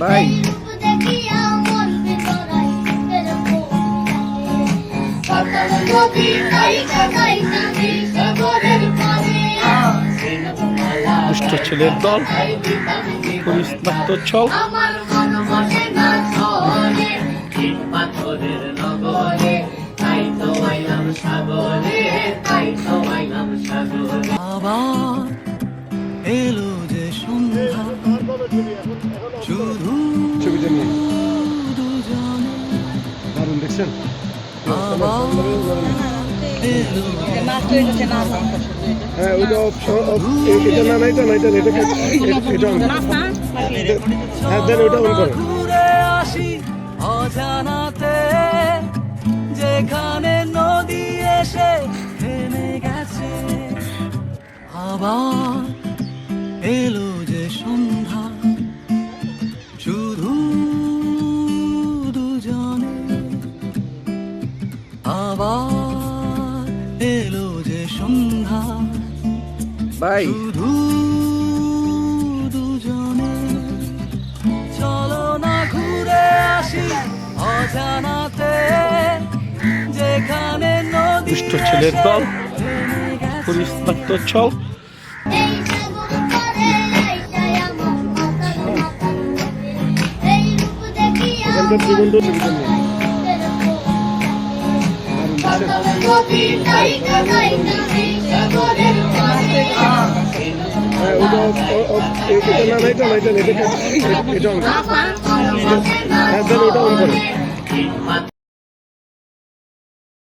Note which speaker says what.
Speaker 1: ভাই দুষ্ট ছেলের দল পুলিশ নাট্য ছল
Speaker 2: আবার এলো যে সন্ধ্যা শুধু
Speaker 1: ছবিটা নিয়ে
Speaker 2: দুজনে
Speaker 1: দারুণ দেখছেন
Speaker 2: আবার এলো
Speaker 1: হ্যাঁ ওইটা এটা না এটা না এটা এটা হ্যাঁ দেন ওইটা অন করো
Speaker 2: ঘুরে আসি অজানাতে যেখানে নদী এসে থেমে গেছে আবার এলো যে সন্ধ্যা শুধু দুজনে আবার এলো যে সন্ধ্যা
Speaker 1: ভাই
Speaker 2: শুধু দুজনে চলো না ঘুরে আসি অজানাতে যেখানে নদী
Speaker 1: দুষ্ট ছেলের দল
Speaker 2: থেমে গেছে।
Speaker 1: পুলিশ নাট্য ছল এখানকার জীবন ছবিটা নিয়ে হ্যাঁ ওইটা এটা না এটা না এটা এটা অন করো হ্যাঁ দেন ওইটা অন করো